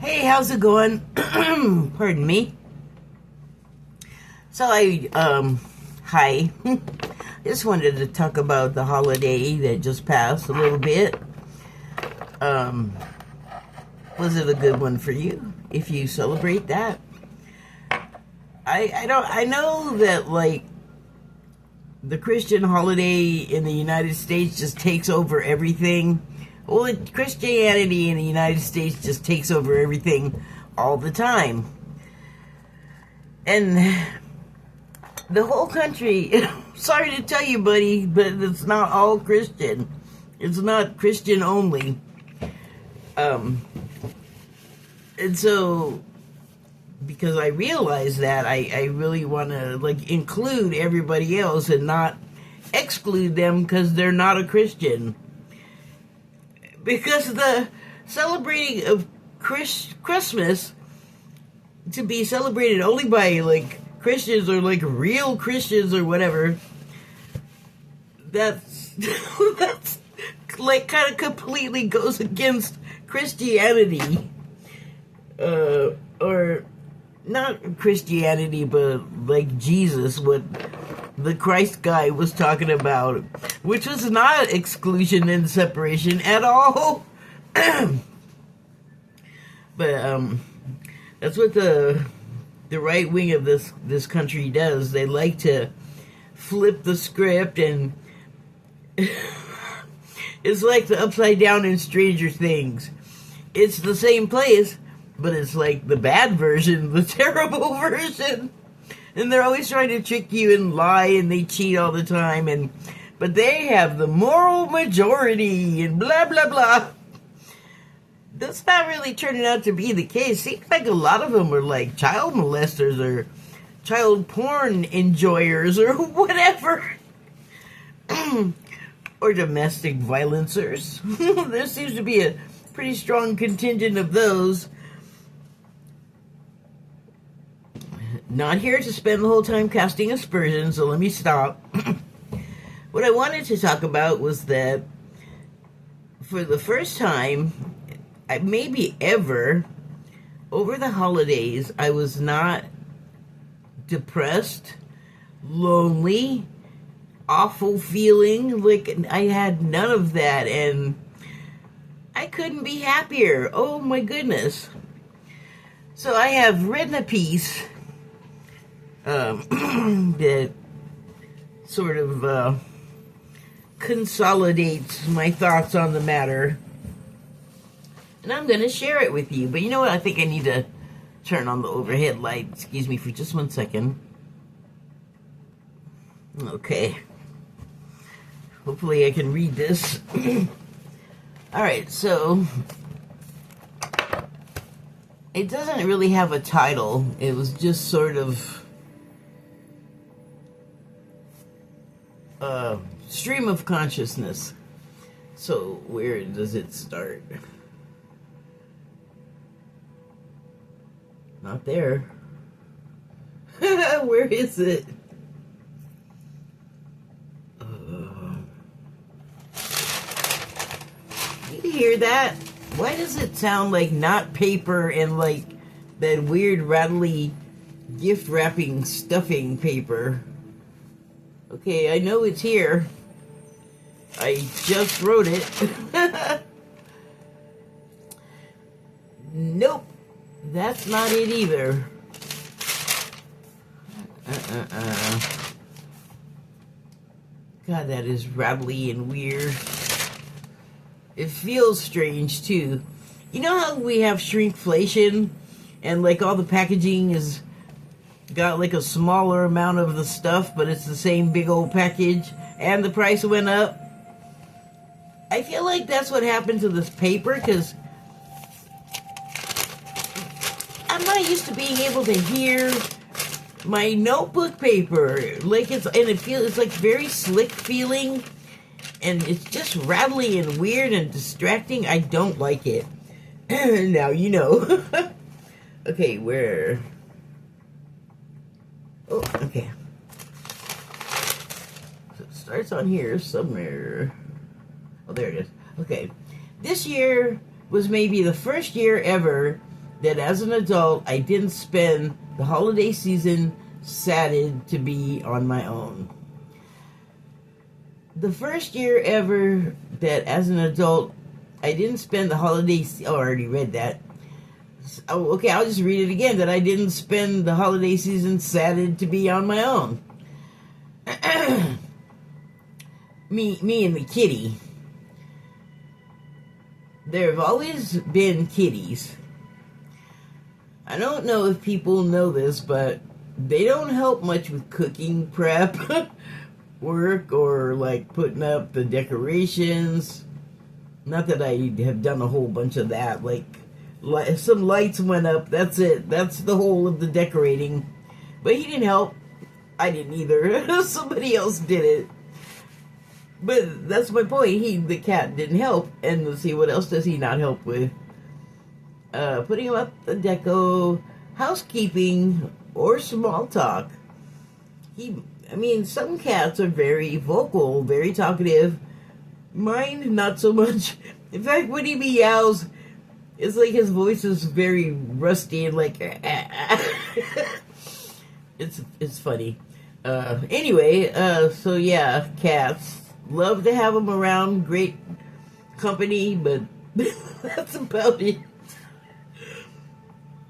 Hey, how's it going? Pardon me. So hi. Just wanted to talk about the holiday that just passed a little bit. Um, was it a good one for you? If you celebrate that? I know that, like, the Christian holiday in the United States just takes over everything. Well, Christianity in the United States just takes over everything all the time. And the whole country, sorry to tell you, buddy, but it's not all Christian. It's not Christian only. And so, because I realize that, I really want to, like, include everybody else and not exclude them because they're not a Christian. Because the celebrating of Christmas to be celebrated only by, like, Christians or, like, real Christians or whatever, that's like, kind of completely goes against Christianity. Or not Christianity, but, like, Jesus, what the Christ guy was talking about, which was not exclusion and separation at all. But that's what the right wing of this country does. They like to flip the script, and it's like the upside down in Stranger Things. It's the same place, but it's like the bad version, the terrible version. And they're always trying to trick you and lie, and they cheat all the time, but they have the moral majority and blah blah blah. That's not really turning out to be the case. Seems like a lot of them are like child molesters or child porn enjoyers or whatever. Or domestic violencers. There seems to be a pretty strong contingent of those. Not here to spend the whole time casting aspersions, so let me stop. What I wanted to talk about was that for the first time, maybe ever, over the holidays, I was not depressed, lonely, awful feeling. Like, I had none of that, and I couldn't be happier. Oh my goodness. So I have written a piece that sort of consolidates my thoughts on the matter, and I'm going to share it with you. But you know what? I think I need to turn on the overhead light. Excuse me for just 1 second. Okay. Hopefully I can read this. Alright, so it doesn't really have a title. It was just sort of stream of consciousness. So where does it start? Not there. Where is it? You hear that? Why does it sound like not paper and like that weird rattly gift wrapping stuffing paper? Okay, I know it's here. I just wrote it. Nope, that's not it either. God, that is rattly and weird. It feels strange, too. You know how we have shrinkflation? And, like, all the packaging is got, like, a smaller amount of the stuff, but it's the same big old package, and the price went up? I feel like that's what happened to this paper, because I'm not used to being able to hear my notebook paper. Like, it's like very slick feeling, and it's just rattly and weird and distracting. I don't like it. Now you know. Okay, where? Oh, okay. So it starts on here somewhere. Oh, there it is. Okay. This year was maybe the first year ever that as an adult I didn't spend the holiday season saddened to be on my own. The first year ever that as an adult I didn't spend the holiday I already read that. Oh, okay, I'll just read it again. That I didn't spend the holiday season saddened to be on my own. me and the kitty. There have always been kitties. I don't know if people know this, but they don't help much with cooking prep work or like putting up the decorations. Not that I have done a whole bunch of that. Like some lights went up. That's it. That's the whole of the decorating. But he didn't help. I didn't either. Somebody else did it. But that's my point. The cat didn't help. And let's see, what else does he not help with? Putting up the deco, housekeeping, or small talk. Some cats are very vocal, very talkative. Mine, not so much. In fact, when he meows, it's like his voice is very rusty and like... It's funny. Anyway, so yeah, cats. Love to have them around. Great company, but that's about it.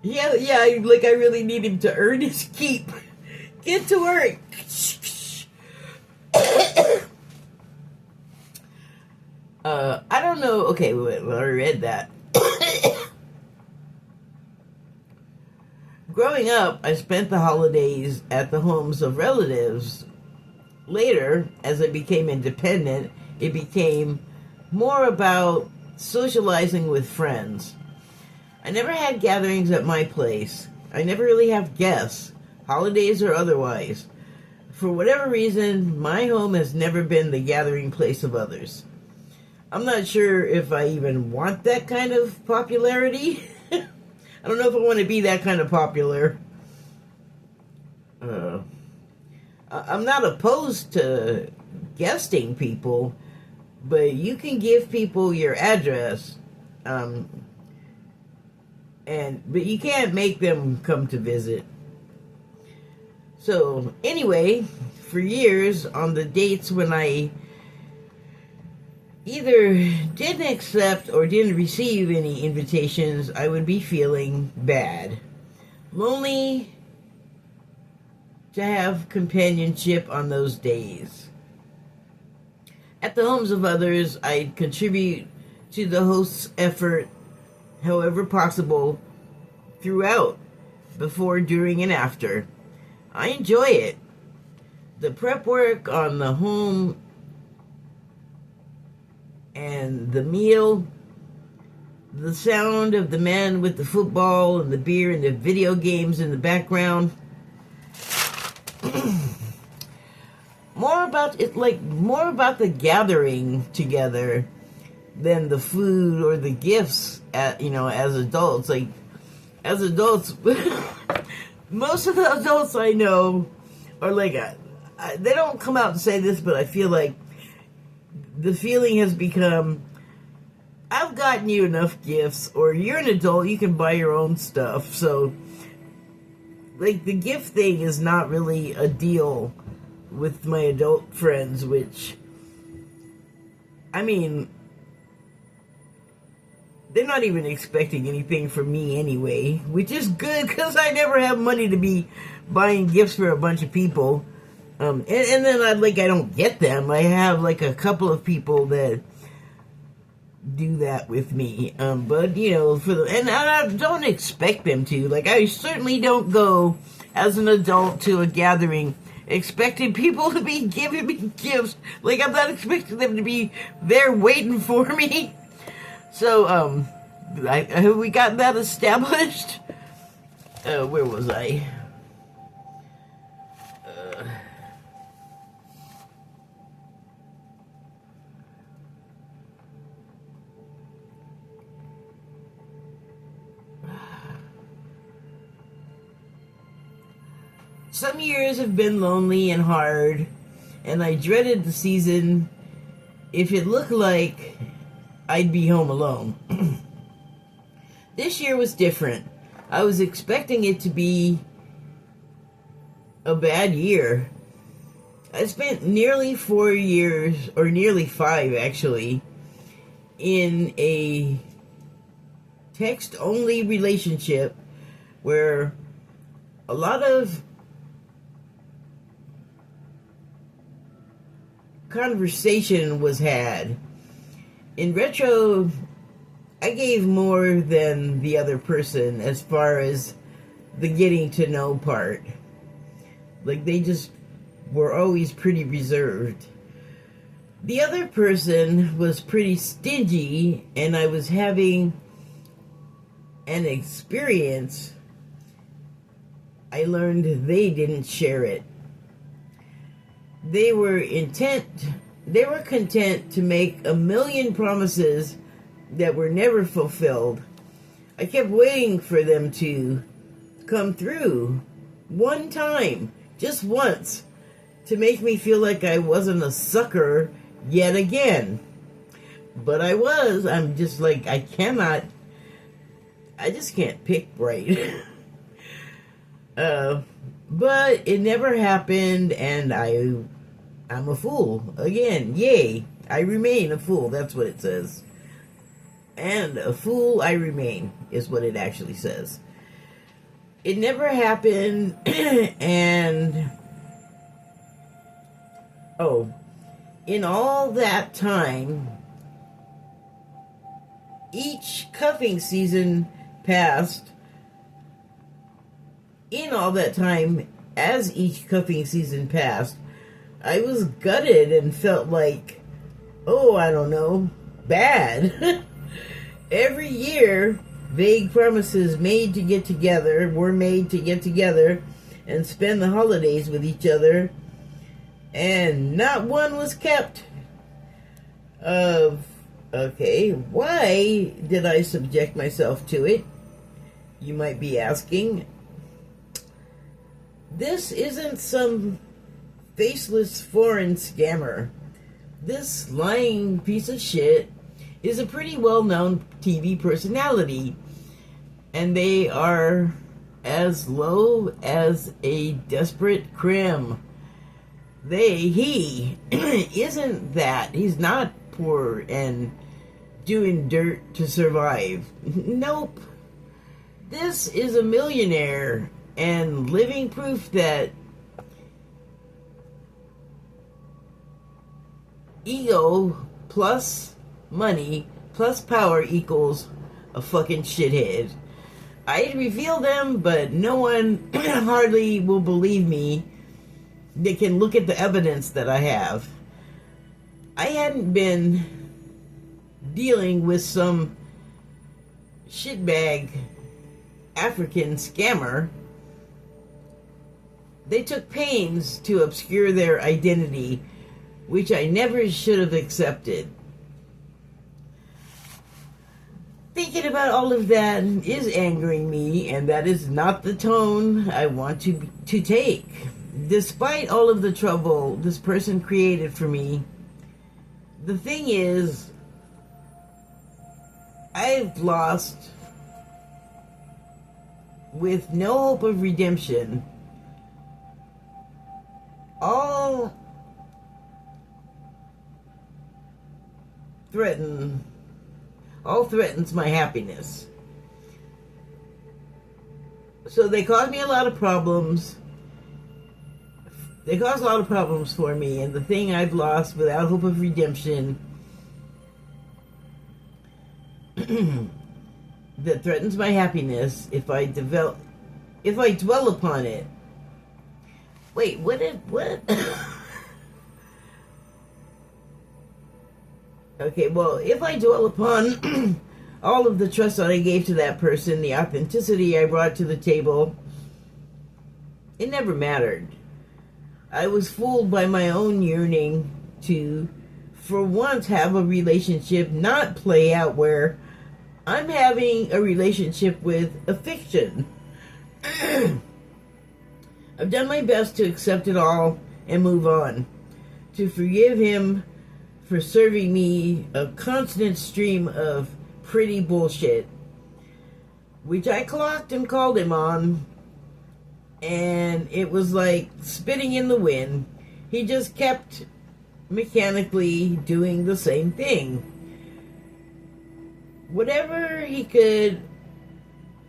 Yeah, I really need him to earn his keep. Get to work. I don't know. Okay, wait, I read that. Growing up, I spent the holidays at the homes of relatives. Later, as I became independent, it became more about socializing with friends. I never had gatherings at my place. I never really have guests, holidays or otherwise. For whatever reason, my home has never been the gathering place of others. I'm not sure if I even want that kind of popularity. I don't know if I want to be that kind of popular. I'm not opposed to guesting people, but you can give people your address, but you can't make them come to visit. So anyway, for years on the dates when I either didn't accept or didn't receive any invitations, I would be feeling bad. Lonely to have companionship on those days. At the homes of others, I'd contribute to the host's effort, however possible, throughout, before, during, and after. I enjoy it. The prep work on the home and the meal, the sound of the man with the football and the beer and the video games in the background. More about the gathering together than the food or the gifts as adults. Like, as adults, most of the adults I know are like, they don't come out and say this, but I feel like the feeling has become, I've gotten you enough gifts, or you're an adult, you can buy your own stuff. So, like, the gift thing is not really a deal with my adult friends, which, they're not even expecting anything from me anyway, which is good, because I never have money to be buying gifts for a bunch of people. And then I don't get them. I have like a couple of people that do that with me. But and I don't expect them to. Like, I certainly don't go as an adult to a gathering expecting people to be giving me gifts. Like, I'm not expecting them to be there waiting for me. So, have we got that established? Where was I? Some years have been lonely and hard, and I dreaded the season if it looked like I'd be home alone. This year was different. I was expecting it to be a bad year. I spent nearly 4 years, or nearly 5 actually, in a text-only relationship where a lot of conversation was had. In retro, I gave more than the other person as far as the getting to know part. Like, they just were always pretty reserved. The other person was pretty stingy, and I was having an experience. I learned they didn't share it. They were content to make a million promises that were never fulfilled. I kept waiting for them to come through one time, just once, to make me feel like I wasn't a sucker yet again. But I was. I'm just like, I just can't pick right. But it never happened, and I'm a fool. Again, yay. I remain a fool. That's what it says. And a fool I remain is what it actually says. It never happened, and in all that time, each cuffing season passed. In all that time, as each cuffing season passed, I was gutted and felt like, I don't know, bad. Every year, vague promises were made to get together and spend the holidays with each other, and not one was kept. Okay, why did I subject myself to it? You might be asking. This isn't some faceless foreign scammer. This lying piece of shit is a pretty well-known TV personality, and they are as low as a desperate crim. He isn't that. He's not poor and doing dirt to survive. Nope. This is a millionaire and living proof that ego plus money plus power equals a fucking shithead. I'd reveal them, but no one hardly will believe me. They can look at the evidence that I have. I hadn't been dealing with some shitbag African scammer. They took pains to obscure their identity, which I never should have accepted. Thinking about all of that is angering me, and that is not the tone I want to take. Despite all of the trouble this person created for me, the thing is, I've lost with no hope of redemption all threatens my happiness. So they caused me a lot of problems. They caused a lot of problems for me, and the thing I've lost without hope of redemption that threatens my happiness if I dwell upon it. Wait, what? Okay, well, if I dwell upon all of the trust that I gave to that person, the authenticity I brought to the table, it never mattered. I was fooled by my own yearning to, for once, have a relationship not play out where I'm having a relationship with a fiction. I've done my best to accept it all and move on, to forgive him for serving me a constant stream of pretty bullshit. which I clocked and called him on, and it was like spitting in the wind. He just kept mechanically doing the same thing. Whatever he could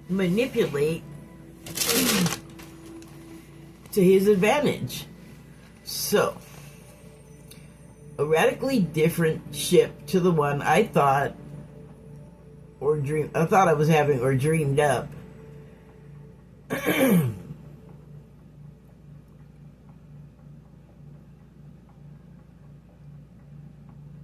manipulate to his advantage. So, a radically different ship to the one I thought I was having or dreamed up.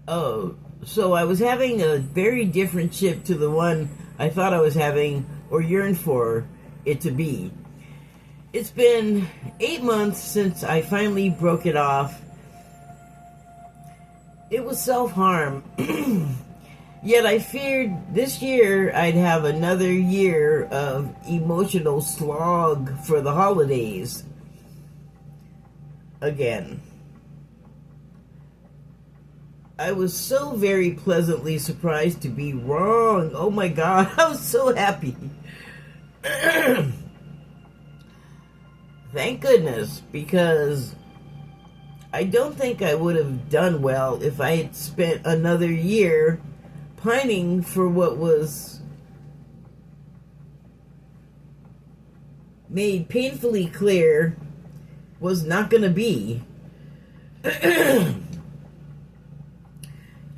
Oh, so I was having a very different ship to the one I thought I was having or yearned for it to be. It's been 8 months since I finally broke it off. It was self-harm. Yet I feared this year I'd have another year of emotional slog for the holidays. Again. I was so very pleasantly surprised to be wrong. Oh my God, I was so happy. Thank goodness, because I don't think I would have done well if I had spent another year pining for what was made painfully clear was not going to be.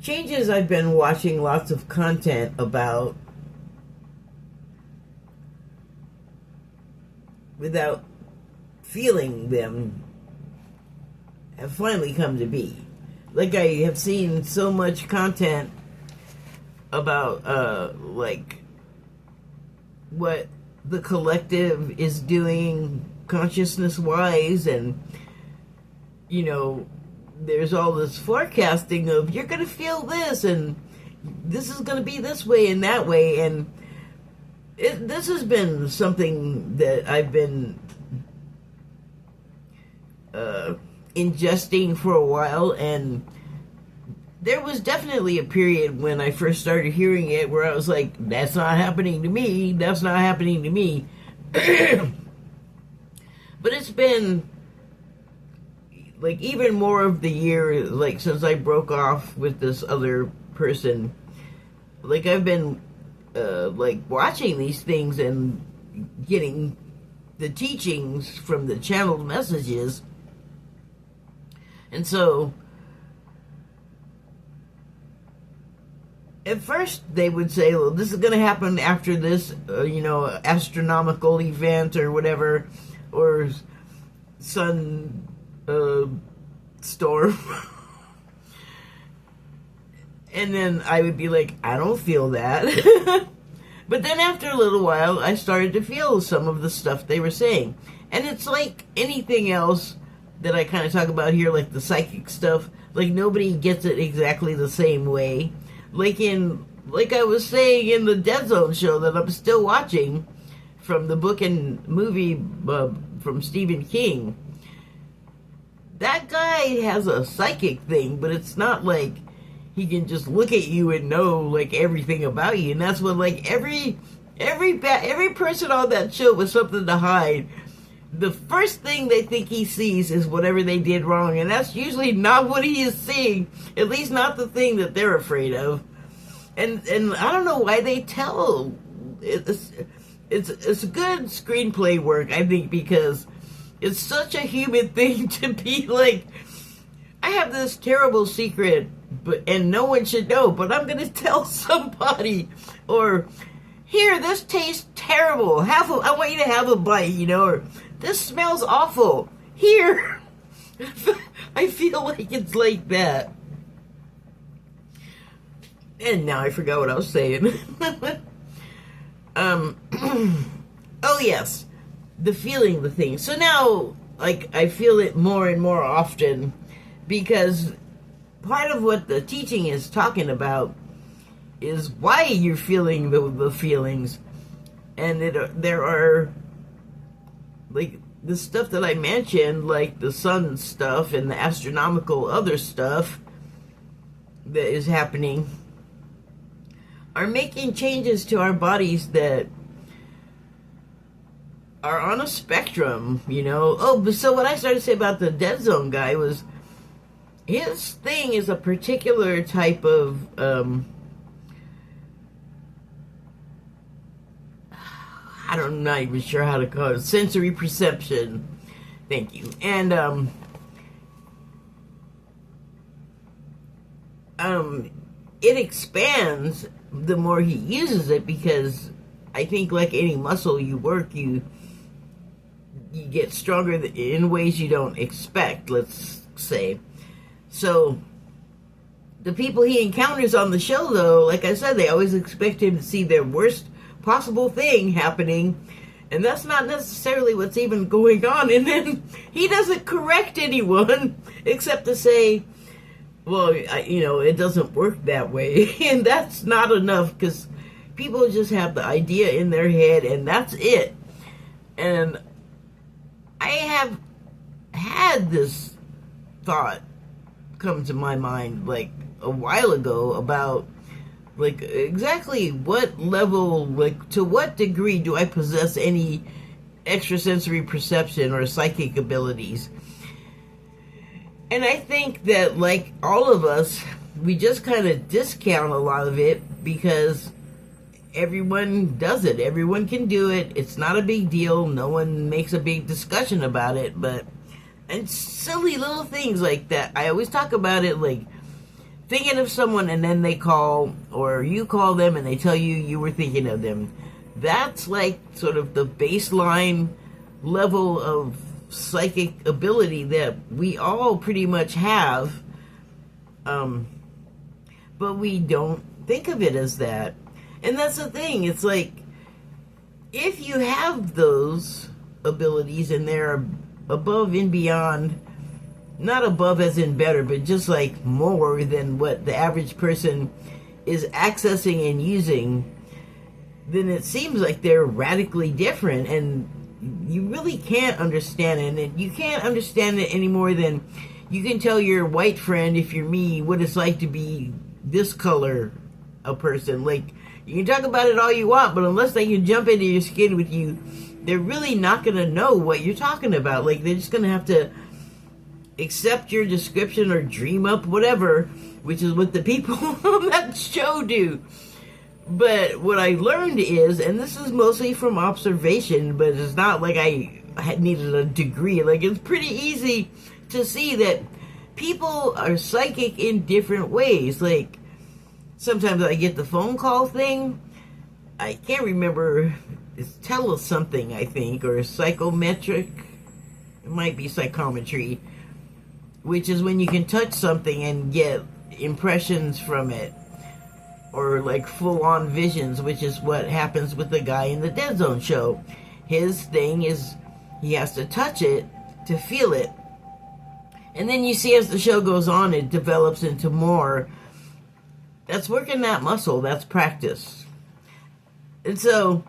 Changes I've been watching lots of content about without feeling them have finally come to be. Like, I have seen so much content about like what the collective is doing consciousness wise, and you know, there's all this forecasting of you're going to feel this and this is going to be this way and that way, and this has been something that I've been ingesting for a while, and there was definitely a period when I first started hearing it where I was like, that's not happening to me, that's not happening to me. But it's been like even more of the year, like since I broke off with this other person, like I've been like watching these things and getting the teachings from the channeled messages. And so at first they would say, well, this is going to happen after this, you know, astronomical event or whatever, or sun storm. And then I would be like, I don't feel that. But then after a little while, I started to feel some of the stuff they were saying. And it's like anything else that I kind of talk about here, like the psychic stuff. Like, nobody gets it exactly the same way. Like I was saying in the Dead Zone show that I'm still watching, from the book and movie from Stephen King. That guy has a psychic thing, but it's not like he can just look at you and know like everything about you. And that's what, like, every person on that show with something to hide, the first thing they think he sees is whatever they did wrong, and that's usually not what he is seeing. At least not the thing that they're afraid of. And I don't know why they tell. It's good screenplay work, I think, because it's such a human thing to be like, I have this terrible secret, and no one should know, but I'm going to tell somebody. Or, here, this tastes terrible. I want you to have a bite, you know, or this smells awful. Here. I feel like it's like that. And now I forgot what I was saying. Oh yes, the feeling the thing. So now, like, I feel it more and more often, because part of what the teaching is talking about is why you're feeling the feelings. And there are, like, the stuff that I mentioned, like the sun stuff and the astronomical other stuff that is happening, are making changes to our bodies that are on a spectrum, you know. Oh, but so what I started to say about the Dead Zone guy was his thing is a particular type of I'm not even sure how to call it, sensory perception. Thank you. And it expands the more he uses it, because I think like any muscle you work, you get stronger in ways you don't expect, let's say. So the people he encounters on the show, though, like I said, they always expect him to see their worst possible thing happening, and that's not necessarily what's even going on. And then he doesn't correct anyone except to say, well, it doesn't work that way. And that's not enough, because people just have the idea in their head, and that's it. And I have had this thought come to my mind like a while ago about like exactly what level, like to what degree do I possess any extrasensory perception or psychic abilities. And I think that, like all of us, we just kind of discount a lot of it because everyone does it. Everyone can do it. It's not a big deal. No one makes a big discussion about it. And silly little things like that. I always talk about it like thinking of someone and then they call, or you call them and they tell you you were thinking of them. That's like sort of the baseline level of psychic ability that we all pretty much have, but we don't think of it as that. And that's the thing. It's like, if you have those abilities and they're above and beyond, not above as in better, but just like more than what the average person is accessing and using, then it seems like they're radically different, and you really can't understand it. And you can't understand it any more than you can tell your white friend, if you're me, what it's like to be this color a person. Like, you can talk about it all you want, but unless they can jump into your skin with you, they're really not going to know what you're talking about. Like, they're just going to have to accept your description or dream up whatever, which is what the people on that show do. But what I learned is, and this is mostly from observation, but it's not like I had needed a degree. Like, it's pretty easy to see that people are psychic in different ways. Like, sometimes I get the phone call thing. I can't remember. It's tele something, I think, or psychometric. It might be psychometry, which is when you can touch something and get impressions from it, or like full-on visions, which is what happens with the guy in the Dead Zone show. His thing is he has to touch it to feel it. And then you see as the show goes on, it develops into more. That's working that muscle. That's practice. And so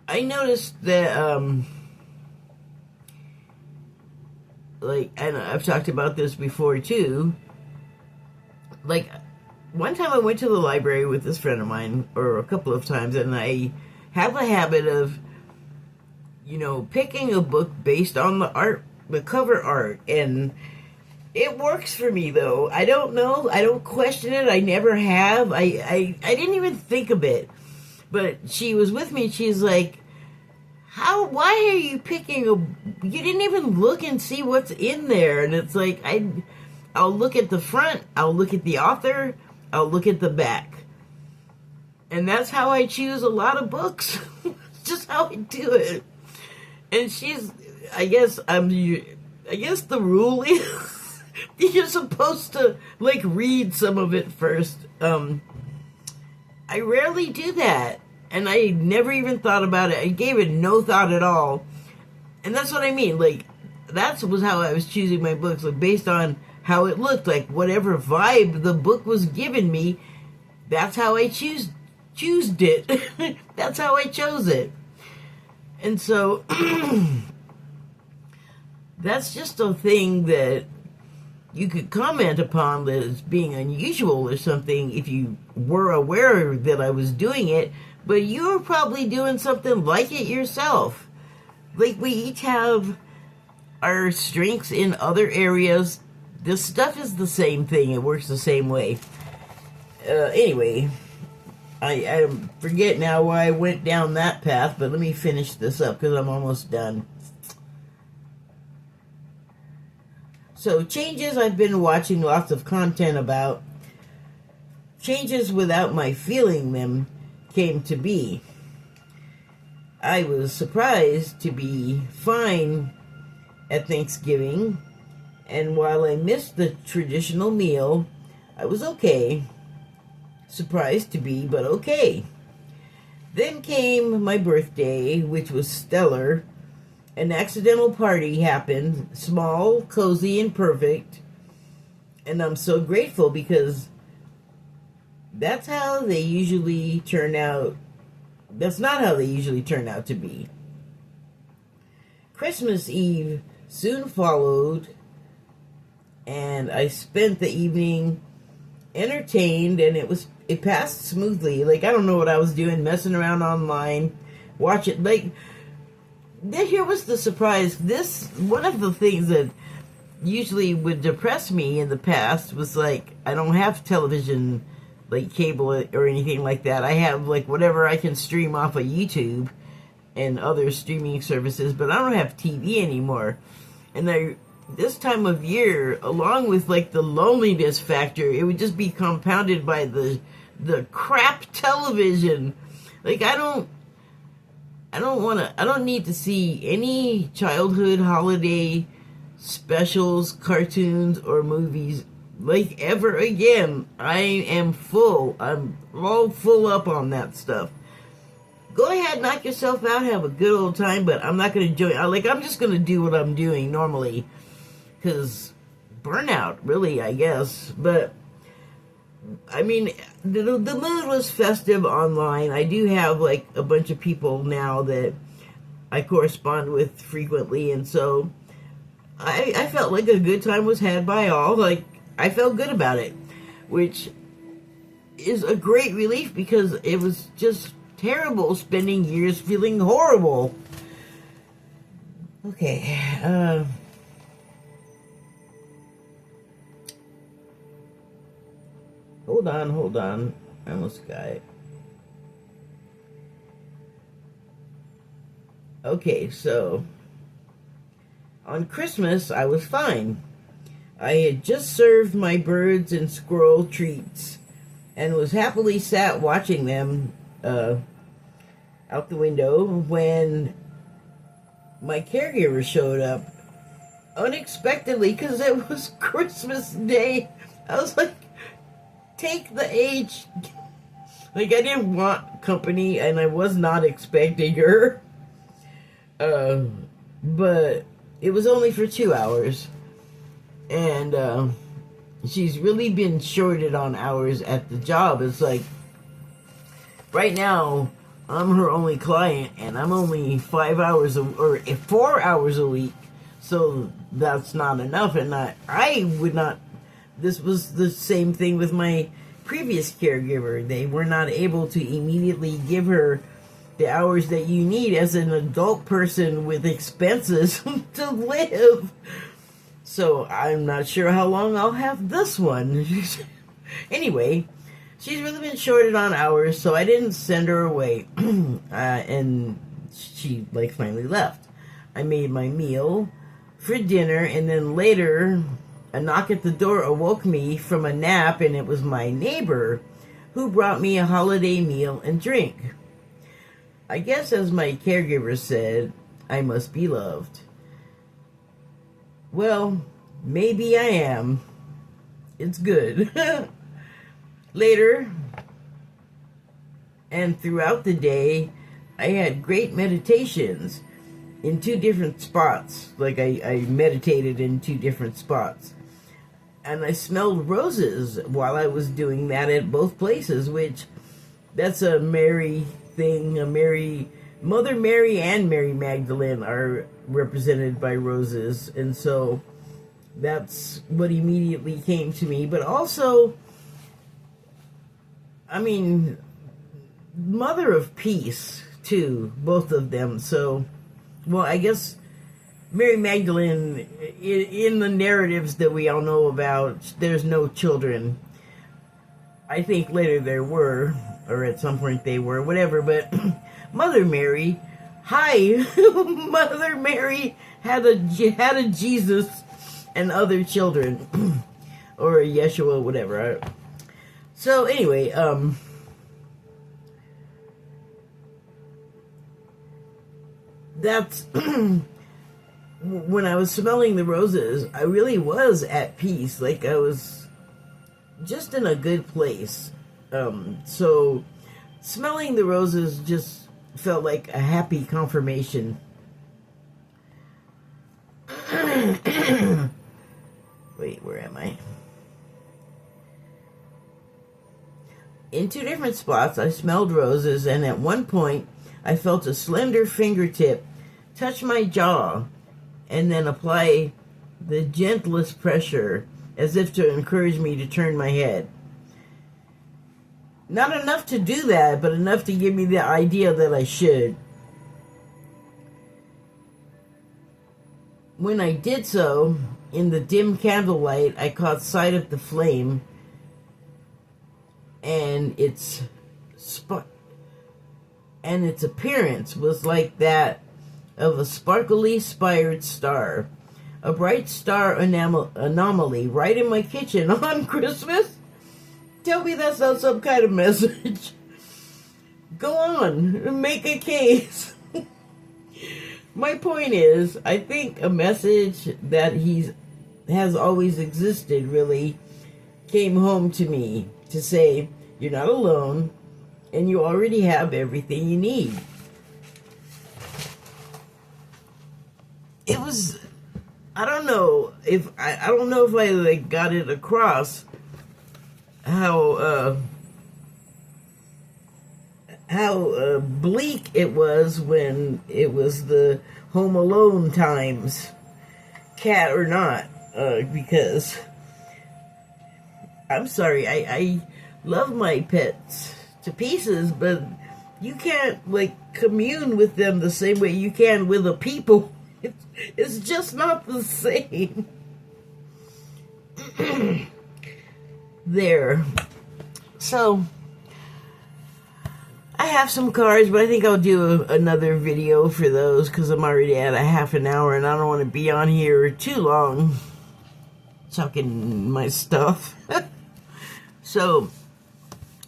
I noticed that, like, and I've talked about this before too, like, one time I went to the library with this friend of mine, or a couple of times, and I have a habit of, picking a book based on the art, the cover art, and it works for me, though. I don't know, I don't question it, I never have, I didn't even think of it, but she was with me, and she's like, why are you picking you didn't even look and see what's in there? And it's like, I'll look at the front, I'll look at the author, I'll look at the back. And that's how I choose a lot of books. It's just how I do it. And I guess the rule is you're supposed to, like, read some of it first. I rarely do that. And I never even thought about it. I gave it no thought at all. And that's what I mean. Like, that was how I was choosing my books. Like, based on how it looked. Like, whatever vibe the book was giving me, that's how I choosed it. That's how I chose it. And so, that's just a thing that you could comment upon as being unusual or something if you were aware that I was doing it. but you're probably doing something like it yourself. Like, we each have our strengths in other areas. This stuff is the same thing. It works the same way. Anyway, I forget now why I went down that path, but let me finish this up because I'm almost done. So, changes I've been watching lots of content about. Changes without my feeling them came to be. I was surprised to be fine at Thanksgiving, and while I missed the traditional meal, I was okay. Surprised to be, but okay. Then came my birthday, which was stellar. An accidental party happened, small, cozy, and perfect, and I'm so grateful because that's how they usually turn out. That's not how they usually turn out to be. Christmas Eve soon followed, and I spent the evening entertained, and it passed smoothly. Like, I don't know what I was doing, messing around online, watch it. Like, here was the surprise. One of the things that usually would depress me in the past was, like, I don't have television, like cable or anything like that. I have, like, whatever I can stream off of YouTube and other streaming services, but I don't have TV anymore. And this time of year, along with, like, the loneliness factor, it would just be compounded by the crap television. Like, I don't need to see any childhood holiday specials, cartoons, or movies like ever again. I am full. I'm all full up on that stuff. Go ahead, knock yourself out, have a good old time, but I'm not going to join. I'm just going to do what I'm doing normally. Because burnout, really, I guess. But, I mean, the mood was festive online. I do have, like, a bunch of people now that I correspond with frequently, and so I felt like a good time was had by all. Like, I felt good about it, which is a great relief because it was just terrible spending years feeling horrible. Okay, Hold on. I almost got it. Okay, so on Christmas, I was fine. I had just served my birds and squirrel treats and was happily sat watching them out the window when my caregiver showed up unexpectedly because it was Christmas Day. I was like, take the H. Like, I didn't want company, and I was not expecting her. But it was only for 2 hours. And, she's really been shorted on hours at the job. It's like, right now, I'm her only client, and I'm only 4 hours a week. So that's not enough, and I would not. This was the same thing with my previous caregiver. They were not able to immediately give her the hours that you need as an adult person with expenses to live. So I'm not sure how long I'll have this one. Anyway, she's really been shorted on hours, so I didn't send her away. And she, like, finally left. I made my meal for dinner, and then later a knock at the door awoke me from a nap, and it was my neighbor who brought me a holiday meal and drink. I guess, as my caregiver said, I must be loved. Well, maybe I am. It's good. Later, and throughout the day, I had great meditations in 2 different spots. Like, I meditated in 2 different spots. And I smelled roses while I was doing that at both places, which, that's a Mary thing. Mother Mary and Mary Magdalene are represented by roses. And so that's what immediately came to me. But also, I mean, mother of peace, too, both of them. So, well, I guess Mary Magdalene, in the narratives that we all know about, there's no children. I think later there were, or at some point they were, whatever, but Mother Mary, hi, Mother Mary had a Jesus and other children, or Yeshua, whatever. So anyway, that's when I was smelling the roses, I really was at peace. Like I was just in a good place. So smelling the roses just felt like a happy confirmation. Wait, where am I? In 2 different spots, I smelled roses, and at one point, I felt a slender fingertip touch my jaw and then apply the gentlest pressure as if to encourage me to turn my head. Not enough to do that, but enough to give me the idea that I should. When I did so, in the dim candlelight, I caught sight of the flame, and its appearance was like that of a sparkly spired star, a bright star anomaly right in my kitchen on Christmas. Tell me that's not some kind of message. Go on, make a case. My point is, I think a message that has always existed really came home to me to say, you're not alone, and you already have everything you need. It was, I don't know if I like got it across how bleak it was when it was the Home Alone times, cat or not, because I'm sorry, I love my pets to pieces, but you can't like commune with them the same way you can with a people. It's just not the same. There. So, I have some cards, but I think I'll do another video for those because I'm already at a half an hour and I don't want to be on here too long talking my stuff. So,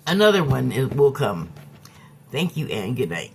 another one will come. Thank you and good night.